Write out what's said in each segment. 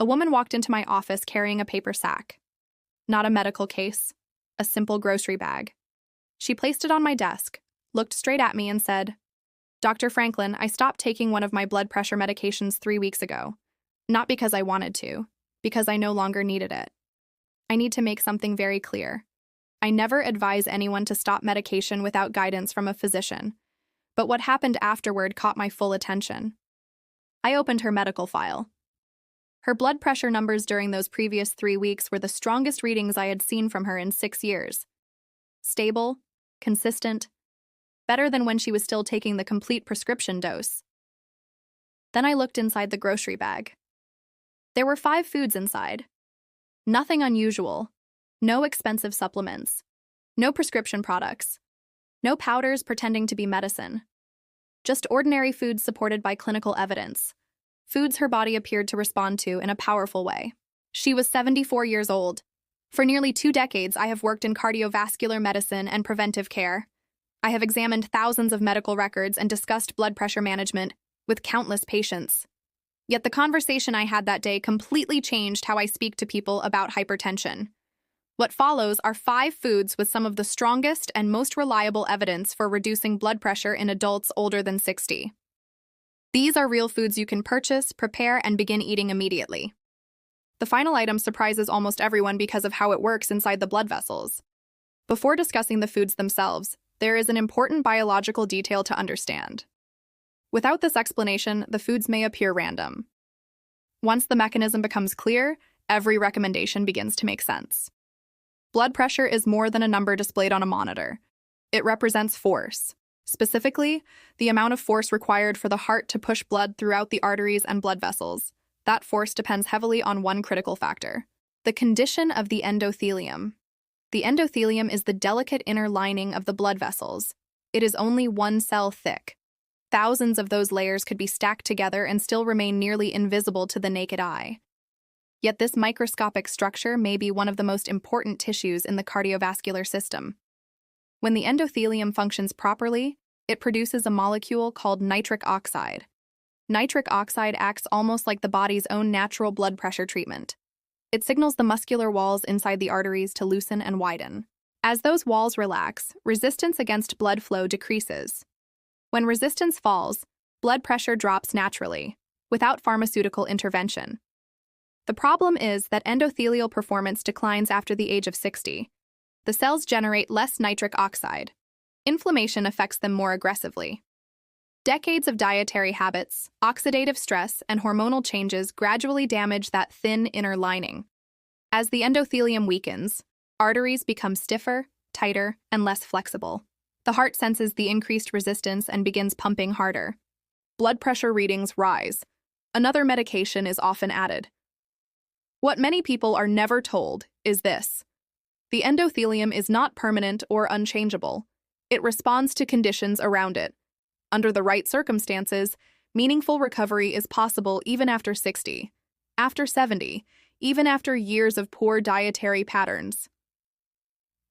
A woman walked into my office carrying a paper sack. Not a medical case, a simple grocery bag. She placed it on my desk, looked straight at me, and said, "Dr. Franklin, I stopped taking one of my blood pressure medications 3 weeks ago. Not because I wanted to, because I no longer needed it. I need to make something very clear. I never advise anyone to stop medication without guidance from a physician. But what happened afterward caught my full attention." I opened her medical file. Her blood pressure numbers during those previous 3 weeks were the strongest readings I had seen from her in 6 years. Stable, consistent, better than when she was still taking the complete prescription dose. Then I looked inside the grocery bag. There were 5 foods inside. Nothing unusual, no expensive supplements, no prescription products, no powders pretending to be medicine. Just ordinary foods supported by clinical evidence. Foods her body appeared to respond to in a powerful way. She was 74 years old. For nearly 2 decades, I have worked in cardiovascular medicine and preventive care. I have examined thousands of medical records and discussed blood pressure management with countless patients. Yet the conversation I had that day completely changed how I speak to people about hypertension. What follows are 5 foods with some of the strongest and most reliable evidence for reducing blood pressure in adults older than 60. These are real foods you can purchase, prepare, and begin eating immediately. The final item surprises almost everyone because of how it works inside the blood vessels. Before discussing the foods themselves, there is an important biological detail to understand. Without this explanation, the foods may appear random. Once the mechanism becomes clear, every recommendation begins to make sense. Blood pressure is more than a number displayed on a monitor. It represents force. Specifically, the amount of force required for the heart to push blood throughout the arteries and blood vessels. That force depends heavily on one critical factor: the condition of the endothelium. The endothelium is the delicate inner lining of the blood vessels. It is only 1 cell thick. Thousands of those layers could be stacked together and still remain nearly invisible to the naked eye. Yet this microscopic structure may be one of the most important tissues in the cardiovascular system. When the endothelium functions properly, it produces a molecule called nitric oxide. Nitric oxide acts almost like the body's own natural blood pressure treatment. It signals the muscular walls inside the arteries to loosen and widen. As those walls relax, resistance against blood flow decreases. When resistance falls, blood pressure drops naturally, without pharmaceutical intervention. The problem is that endothelial performance declines after the age of 60. The cells generate less nitric oxide. Inflammation affects them more aggressively. Decades of dietary habits, oxidative stress, and hormonal changes gradually damage that thin inner lining. As the endothelium weakens, arteries become stiffer, tighter, and less flexible. The heart senses the increased resistance and begins pumping harder. Blood pressure readings rise. Another medication is often added. What many people are never told is this: the endothelium is not permanent or unchangeable. It responds to conditions around it. Under the right circumstances, meaningful recovery is possible even after 60, after 70, even after years of poor dietary patterns.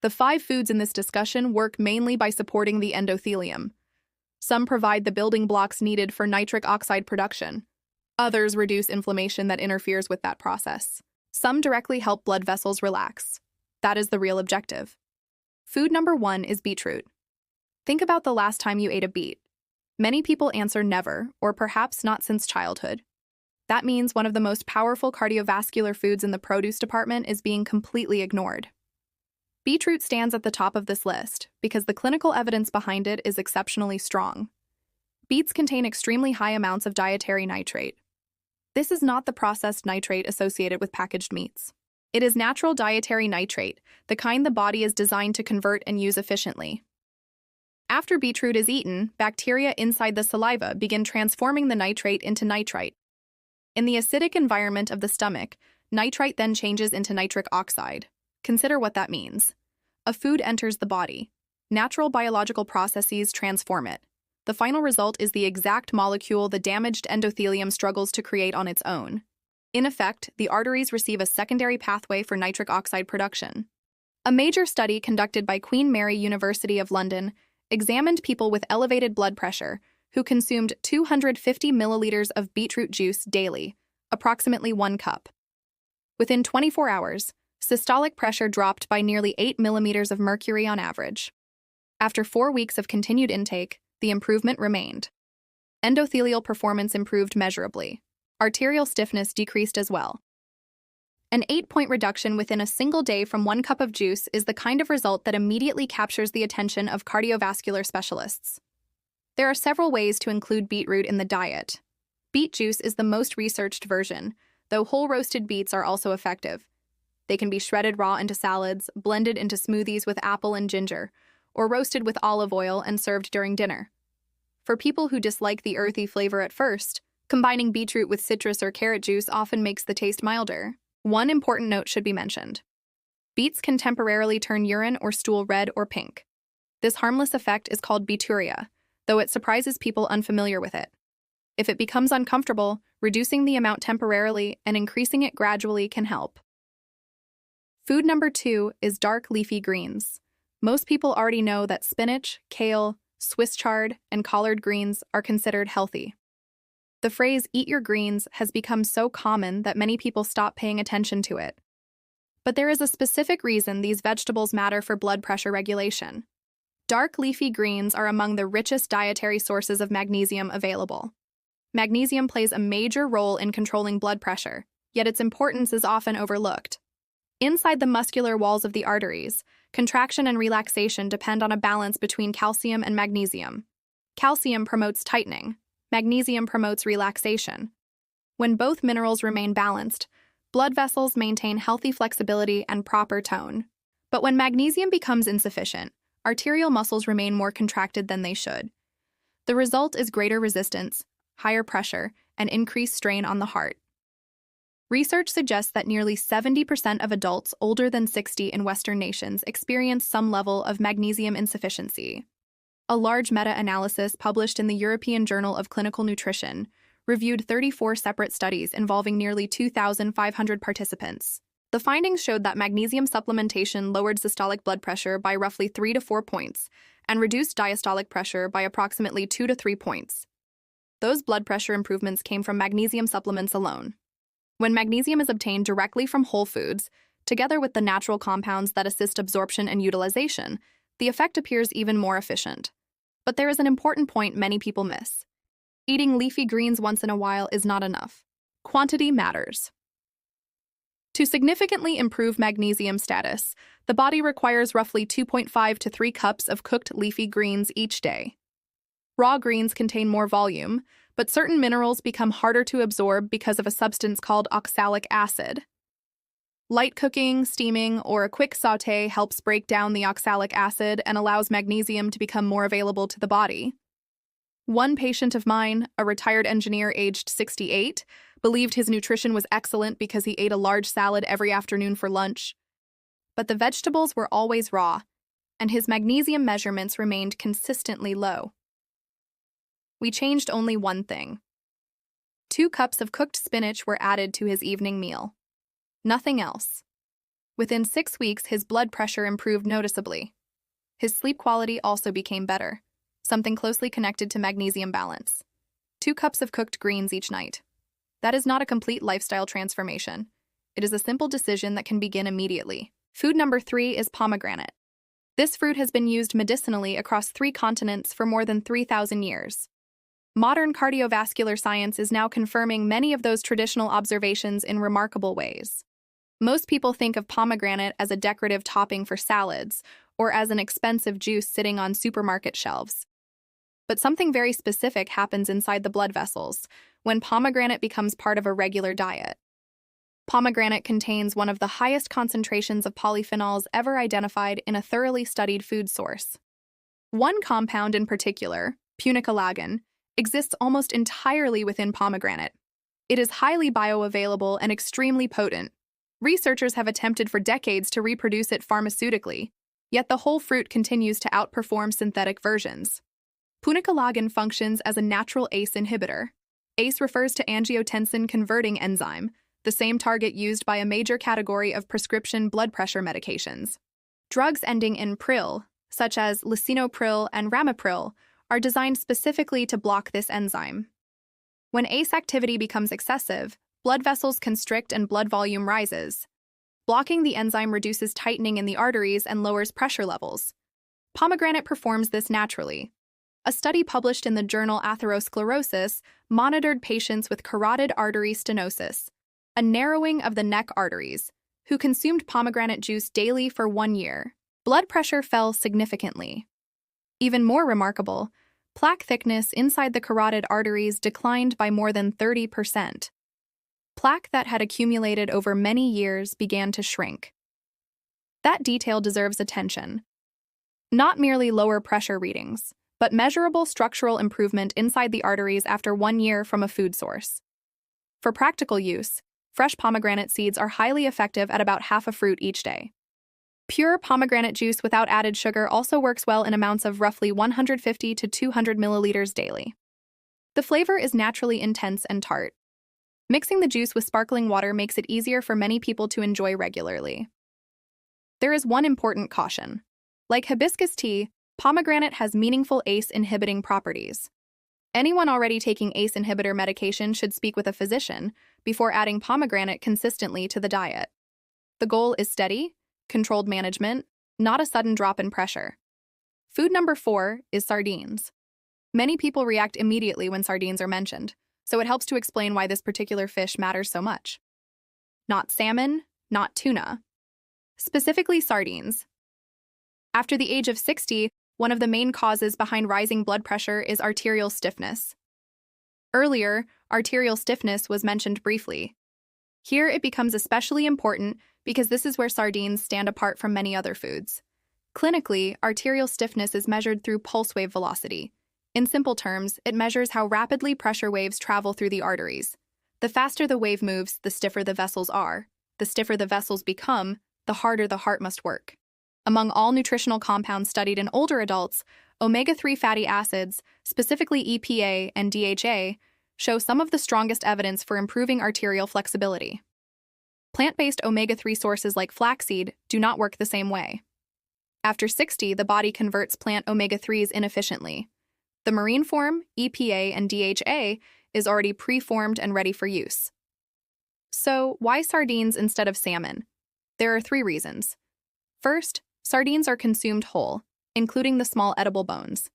The 5 foods in this discussion work mainly by supporting the endothelium. Some provide the building blocks needed for nitric oxide production. Others reduce inflammation that interferes with that process. Some directly help blood vessels relax. That is the real objective. Food number 1 is beetroot. Think about the last time you ate a beet. Many people answer never, or perhaps not since childhood. That means one of the most powerful cardiovascular foods in the produce department is being completely ignored. Beetroot stands at the top of this list because the clinical evidence behind it is exceptionally strong. Beets contain extremely high amounts of dietary nitrate. This is not the processed nitrate associated with packaged meats. It is natural dietary nitrate, the kind the body is designed to convert and use efficiently. After beetroot is eaten, bacteria inside the saliva begin transforming the nitrate into nitrite. In the acidic environment of the stomach, nitrite then changes into nitric oxide. Consider what that means. A food enters the body. Natural biological processes transform it. The final result is the exact molecule the damaged endothelium struggles to create on its own. In effect, the arteries receive a secondary pathway for nitric oxide production. A major study conducted by Queen Mary University of London examined people with elevated blood pressure who consumed 250 milliliters of beetroot juice daily, approximately 1 cup. Within 24 hours, systolic pressure dropped by nearly 8 millimeters of mercury on average. After 4 weeks of continued intake, the improvement remained. Endothelial performance improved measurably. Arterial stiffness decreased as well. An 8-point reduction within a single day from 1 cup of juice is the kind of result that immediately captures the attention of cardiovascular specialists. There are several ways to include beetroot in the diet. Beet juice is the most researched version, though whole roasted beets are also effective. They can be shredded raw into salads, blended into smoothies with apple and ginger, or roasted with olive oil and served during dinner. For people who dislike the earthy flavor at first, combining beetroot with citrus or carrot juice often makes the taste milder. One important note should be mentioned. Beets can temporarily turn urine or stool red or pink. This harmless effect is called beeturia, though it surprises people unfamiliar with it. If it becomes uncomfortable, reducing the amount temporarily and increasing it gradually can help. Food number 2 is dark leafy greens. Most people already know that spinach, kale, Swiss chard, and collard greens are considered healthy. The phrase "eat your greens" has become so common that many people stop paying attention to it. But there is a specific reason these vegetables matter for blood pressure regulation. Dark leafy greens are among the richest dietary sources of magnesium available. Magnesium plays a major role in controlling blood pressure, yet its importance is often overlooked. Inside the muscular walls of the arteries, contraction and relaxation depend on a balance between calcium and magnesium. Calcium promotes tightening. Magnesium promotes relaxation. When both minerals remain balanced, blood vessels maintain healthy flexibility and proper tone. But when magnesium becomes insufficient, arterial muscles remain more contracted than they should. The result is greater resistance, higher pressure, and increased strain on the heart. Research suggests that nearly 70% of adults older than 60 in Western nations experience some level of magnesium insufficiency. A large meta-analysis published in the European Journal of Clinical Nutrition reviewed 34 separate studies involving nearly 2,500 participants. The findings showed that magnesium supplementation lowered systolic blood pressure by roughly 3 to 4 points and reduced diastolic pressure by approximately 2 to 3 points. Those blood pressure improvements came from magnesium supplements alone. When magnesium is obtained directly from whole foods, together with the natural compounds that assist absorption and utilization, the effect appears even more efficient. But there is an important point many people miss. Eating leafy greens once in a while is not enough. Quantity matters. To significantly improve magnesium status, the body requires roughly 2.5 to 3 cups of cooked leafy greens each day. Raw greens contain more volume, but certain minerals become harder to absorb because of a substance called oxalic acid. Light cooking, steaming, or a quick sauté helps break down the oxalic acid and allows magnesium to become more available to the body. One patient of mine, a retired engineer aged 68, believed his nutrition was excellent because he ate a large salad every afternoon for lunch. But the vegetables were always raw, and his magnesium measurements remained consistently low. We changed only one thing. 2 cups of cooked spinach were added to his evening meal. Nothing else. Within 6 weeks, his blood pressure improved noticeably. His sleep quality also became better, something closely connected to magnesium balance. 2 cups of cooked greens each night. That is not a complete lifestyle transformation. It is a simple decision that can begin immediately. Food number 3 is pomegranate. This fruit has been used medicinally across 3 continents for more than 3,000 years. Modern cardiovascular science is now confirming many of those traditional observations in remarkable ways. Most people think of pomegranate as a decorative topping for salads or as an expensive juice sitting on supermarket shelves. But something very specific happens inside the blood vessels when pomegranate becomes part of a regular diet. Pomegranate contains one of the highest concentrations of polyphenols ever identified in a thoroughly studied food source. One compound in particular, punicolagon, exists almost entirely within pomegranate. It is highly bioavailable and extremely potent. Researchers have attempted for decades to reproduce it pharmaceutically, yet the whole fruit continues to outperform synthetic versions. Punicolagon functions as a natural ACE inhibitor. ACE refers to angiotensin-converting enzyme, the same target used by a major category of prescription blood pressure medications. Drugs ending in pril, such as lisinopril and ramipril, are designed specifically to block this enzyme. When ACE activity becomes excessive, blood vessels constrict and blood volume rises. Blocking the enzyme reduces tightening in the arteries and lowers pressure levels. Pomegranate performs this naturally. A study published in the journal Atherosclerosis monitored patients with carotid artery stenosis, a narrowing of the neck arteries, who consumed pomegranate juice daily for 1 year. Blood pressure fell significantly. Even more remarkable, plaque thickness inside the carotid arteries declined by more than 30%. Plaque that had accumulated over many years began to shrink. That detail deserves attention. Not merely lower pressure readings, but measurable structural improvement inside the arteries after 1 year from a food source. For practical use, fresh pomegranate seeds are highly effective at about half a fruit each day. Pure pomegranate juice without added sugar also works well in amounts of roughly 150 to 200 milliliters daily. The flavor is naturally intense and tart. Mixing the juice with sparkling water makes it easier for many people to enjoy regularly. There is one important caution. Like hibiscus tea, pomegranate has meaningful ACE-inhibiting properties. Anyone already taking ACE inhibitor medication should speak with a physician before adding pomegranate consistently to the diet. The goal is steady, controlled management, not a sudden drop in pressure. Food number 4 is sardines. Many people react immediately when sardines are mentioned, so it helps to explain why this particular fish matters so much. Not salmon, not tuna. Specifically sardines. After the age of 60, one of the main causes behind rising blood pressure is arterial stiffness. Earlier, arterial stiffness was mentioned briefly. Here it becomes especially important because this is where sardines stand apart from many other foods. Clinically, arterial stiffness is measured through pulse wave velocity. In simple terms, it measures how rapidly pressure waves travel through the arteries. The faster the wave moves, the stiffer the vessels are. The stiffer the vessels become, the harder the heart must work. Among all nutritional compounds studied in older adults, omega-3 fatty acids, specifically EPA and DHA, show some of the strongest evidence for improving arterial flexibility. Plant-based omega-3 sources like flaxseed do not work the same way. After 60, the body converts plant omega-3s inefficiently. The marine form, EPA and DHA, is already pre-formed and ready for use. So, why sardines instead of salmon? There are 3 reasons. First, sardines are consumed whole, including the small edible bones.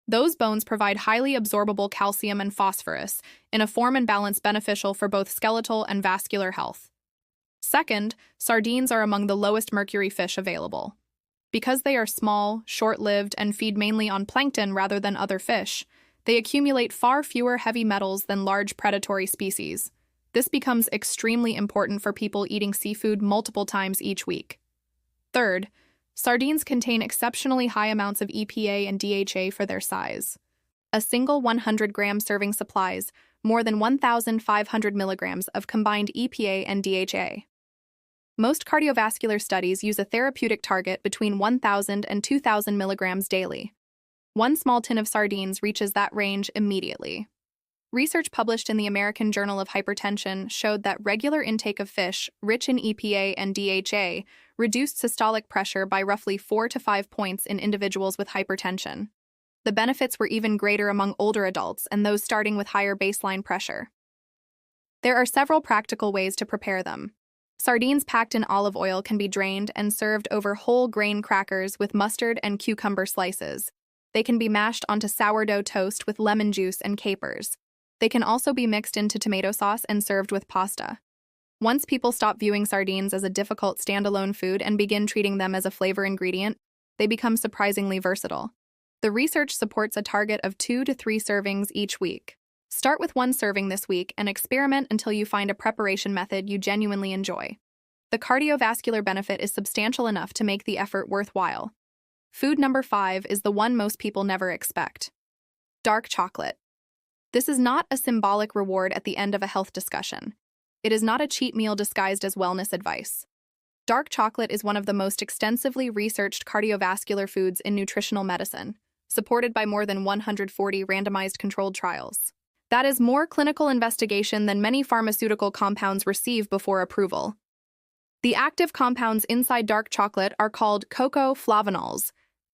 Those bones provide highly absorbable calcium and phosphorus in a form and balance beneficial for both skeletal and vascular health. Second, sardines are among the lowest mercury fish available. Because they are small, short-lived, and feed mainly on plankton rather than other fish, they accumulate far fewer heavy metals than large predatory species. This becomes extremely important for people eating seafood multiple times each week. Third, sardines contain exceptionally high amounts of EPA and DHA for their size. A single 100-gram serving supplies more than 1,500 milligrams of combined EPA and DHA. Most cardiovascular studies use a therapeutic target between 1,000 and 2,000 milligrams daily. One small tin of sardines reaches that range immediately. Research published in the American Journal of Hypertension showed that regular intake of fish rich in EPA and DHA reduced systolic pressure by roughly 4 to 5 points in individuals with hypertension. The benefits were even greater among older adults and those starting with higher baseline pressure. There are several practical ways to prepare them. Sardines packed in olive oil can be drained and served over whole grain crackers with mustard and cucumber slices. They can be mashed onto sourdough toast with lemon juice and capers. They can also be mixed into tomato sauce and served with pasta. Once people stop viewing sardines as a difficult standalone food and begin treating them as a flavor ingredient, they become surprisingly versatile. The research supports a target of 2 to 3 servings each week. Start with 1 serving this week and experiment until you find a preparation method you genuinely enjoy. The cardiovascular benefit is substantial enough to make the effort worthwhile. Food number 5 is the one most people never expect. Dark chocolate. This is not a symbolic reward at the end of a health discussion. It is not a cheat meal disguised as wellness advice. Dark chocolate is one of the most extensively researched cardiovascular foods in nutritional medicine, supported by more than 140 randomized controlled trials. That is more clinical investigation than many pharmaceutical compounds receive before approval. The active compounds inside dark chocolate are called cocoa flavanols,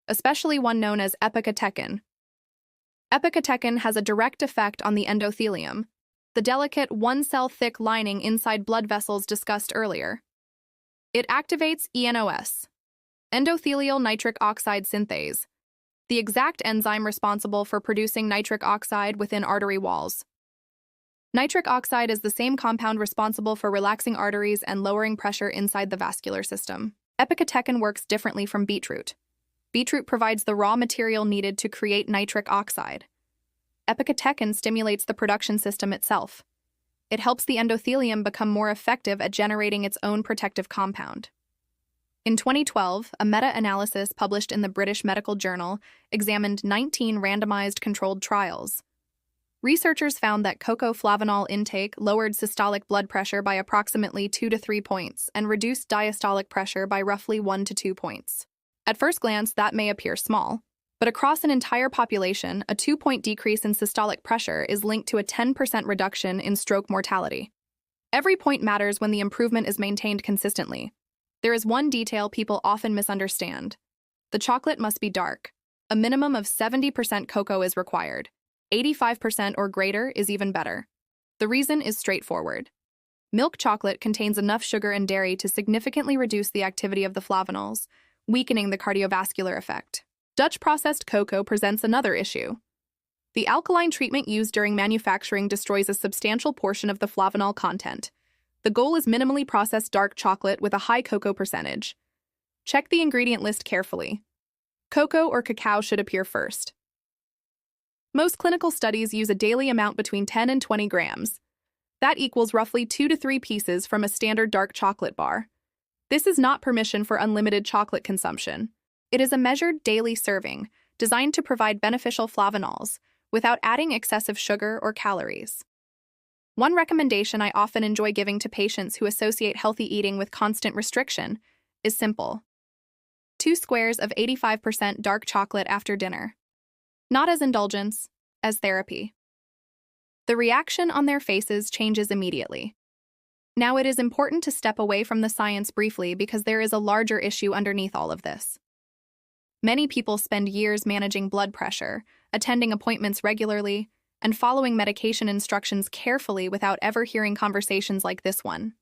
especially one known as epicatechin. Epicatechin has a direct effect on the endothelium, the delicate one-cell thick lining inside blood vessels discussed earlier. It activates ENOS, endothelial nitric oxide synthase, the exact enzyme responsible for producing nitric oxide within artery walls. Nitric oxide is the same compound responsible for relaxing arteries and lowering pressure inside the vascular system. Epicatechin works differently from beetroot. Beetroot provides the raw material needed to create nitric oxide. Epicatechin stimulates the production system itself. It helps the endothelium become more effective at generating its own protective compound. In 2012, a meta-analysis published in the British Medical Journal examined 19 randomized controlled trials. Researchers found that cocoa flavanol intake lowered systolic blood pressure by approximately 2 to 3 points and reduced diastolic pressure by roughly 1 to 2 points. At first glance, that may appear small, but across an entire population, a 2-point decrease in systolic pressure is linked to a 10% reduction in stroke mortality. Every point matters when the improvement is maintained consistently. There is one detail people often misunderstand. The chocolate must be dark. A minimum of 70% cocoa is required. 85% or greater is even better. The reason is straightforward. Milk chocolate contains enough sugar and dairy to significantly reduce the activity of the flavanols, weakening the cardiovascular effect. Dutch processed cocoa presents another issue. The alkaline treatment used during manufacturing destroys a substantial portion of the flavanol content. The goal is minimally processed dark chocolate with a high cocoa percentage. Check the ingredient list carefully. Cocoa or cacao should appear first. Most clinical studies use a daily amount between 10 and 20 grams. That equals roughly 2 to 3 pieces from a standard dark chocolate bar. This is not permission for unlimited chocolate consumption. It is a measured daily serving, designed to provide beneficial flavanols, without adding excessive sugar or calories. One recommendation I often enjoy giving to patients who associate healthy eating with constant restriction is simple. 2 squares of 85% dark chocolate after dinner. Not as indulgence, as therapy. The reaction on their faces changes immediately. Now, it is important to step away from the science briefly because there is a larger issue underneath all of this. Many people spend years managing blood pressure, attending appointments regularly, and following medication instructions carefully without ever hearing conversations like this one.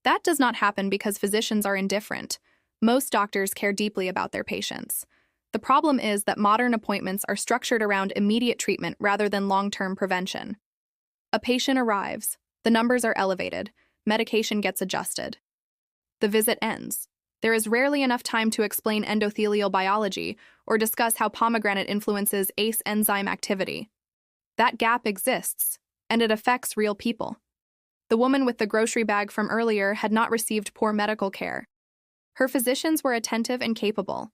That does not happen because physicians are indifferent. Most doctors care deeply about their patients. The problem is that modern appointments are structured around immediate treatment rather than long-term prevention. A patient arrives, the numbers are elevated, medication gets adjusted. The visit ends. There is rarely enough time to explain endothelial biology or discuss how pomegranate influences ACE enzyme activity. That gap exists, and it affects real people. The woman with the grocery bag from earlier had not received poor medical care. Her physicians were attentive and capable.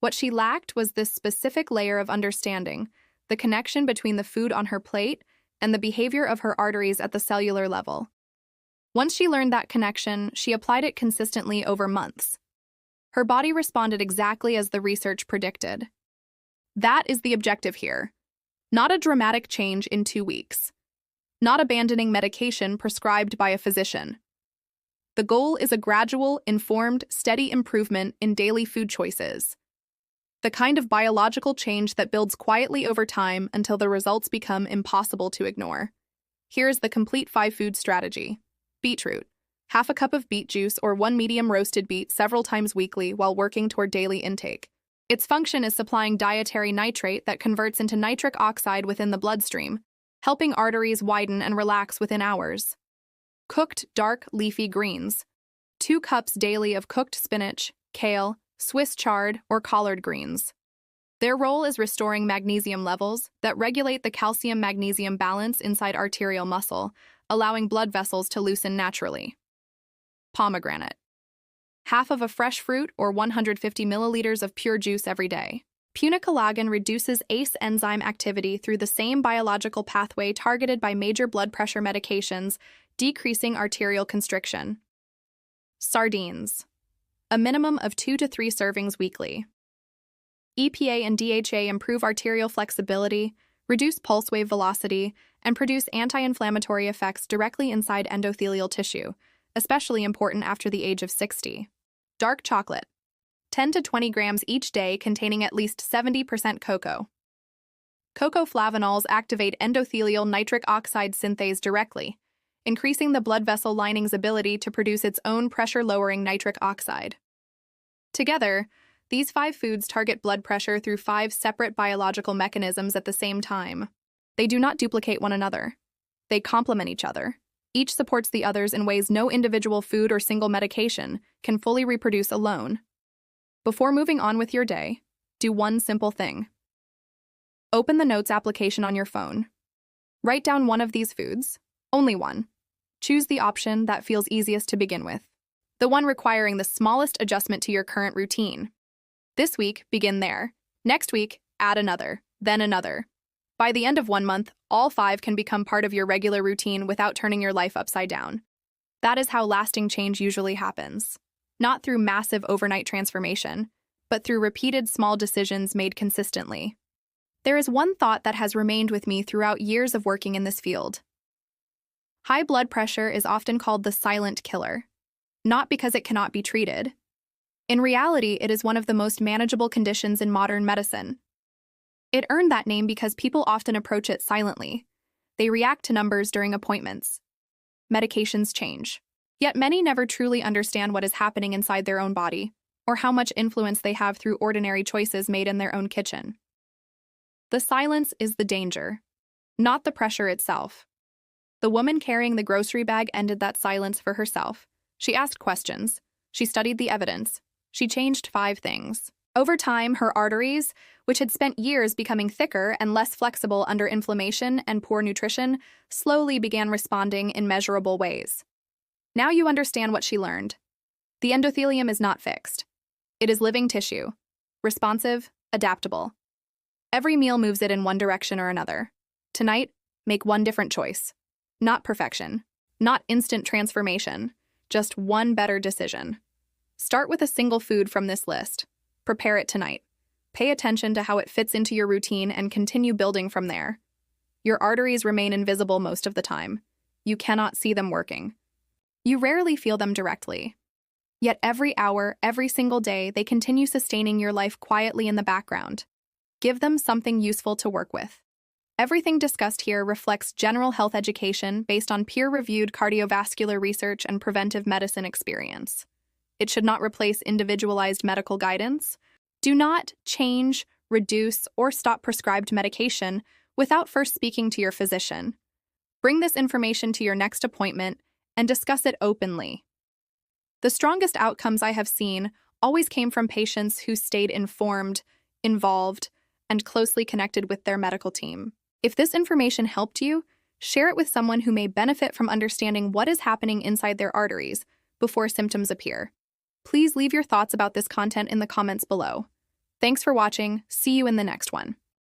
What she lacked was this specific layer of understanding, the connection between the food on her plate and the behavior of her arteries at the cellular level. Once she learned that connection, she applied it consistently over months. Her body responded exactly as the research predicted. That is the objective here. Not a dramatic change in 2 weeks. Not abandoning medication prescribed by a physician. The goal is a gradual, informed, steady improvement in daily food choices. The kind of biological change that builds quietly over time until the results become impossible to ignore. Here is the complete 5-food strategy. Beetroot. Half a cup of beet juice or 1 medium roasted beet several times weekly while working toward daily intake. Its function is supplying dietary nitrate that converts into nitric oxide within the bloodstream, helping arteries widen and relax within hours. Cooked dark leafy greens. 2 cups daily of cooked spinach, kale, Swiss chard, or collard greens. Their role is restoring magnesium levels that regulate the calcium-magnesium balance inside arterial muscle, allowing blood vessels to loosen naturally. Pomegranate. Half of a fresh fruit or 150 milliliters of pure juice every day. Punicolagon reduces ACE enzyme activity through the same biological pathway targeted by major blood pressure medications, decreasing arterial constriction. Sardines. A minimum of 2 to 3 servings weekly. EPA and DHA improve arterial flexibility, reduce pulse wave velocity, and produce anti-inflammatory effects directly inside endothelial tissue, especially important after the age of 60. Dark chocolate. 10 to 20 grams each day containing at least 70% cocoa. Cocoflavanols activate endothelial nitric oxide synthase directly, increasing the blood vessel lining's ability to produce its own pressure-lowering nitric oxide. Together, these 5 foods target blood pressure through 5 separate biological mechanisms at the same time. They do not duplicate one another. They complement each other. Each supports the others in ways no individual food or single medication can fully reproduce alone. Before moving on with your day, do one simple thing. Open the Notes application on your phone. Write down one of these foods, only one. Choose the option that feels easiest to begin with, the one requiring the smallest adjustment to your current routine. This week, begin there. Next week, add another, then another. By the end of 1 month, all 5 can become part of your regular routine without turning your life upside down. That is how lasting change usually happens. Not through massive overnight transformation, but through repeated small decisions made consistently. There is one thought that has remained with me throughout years of working in this field. High blood pressure is often called the silent killer, not because it cannot be treated. In reality, it is one of the most manageable conditions in modern medicine. It earned that name because people often approach it silently. They react to numbers during appointments. Medications change. Yet many never truly understand what is happening inside their own body, or how much influence they have through ordinary choices made in their own kitchen. The silence is the danger, not the pressure itself. The woman carrying the grocery bag ended that silence for herself. She asked questions. She studied the evidence. She changed 5 things. Over time, her arteries, which had spent years becoming thicker and less flexible under inflammation and poor nutrition, slowly began responding in measurable ways. Now you understand what she learned. The endothelium is not fixed. It is living tissue, responsive, adaptable. Every meal moves it in one direction or another. Tonight, make one different choice. Not perfection, not instant transformation, just one better decision. Start with a single food from this list. Prepare it tonight. Pay attention to how it fits into your routine and continue building from there. Your arteries remain invisible most of the time. You cannot see them working. You rarely feel them directly. Yet every hour, every single day, they continue sustaining your life quietly in the background. Give them something useful to work with. Everything discussed here reflects general health education based on peer-reviewed cardiovascular research and preventive medicine experience. It should not replace individualized medical guidance. Do not change, reduce, or stop prescribed medication without first speaking to your physician. Bring this information to your next appointment and discuss it openly. The strongest outcomes I have seen always came from patients who stayed informed, involved, and closely connected with their medical team. If this information helped you, share it with someone who may benefit from understanding what is happening inside their arteries before symptoms appear. Please leave your thoughts about this content in the comments below. Thanks for watching. See you in the next one.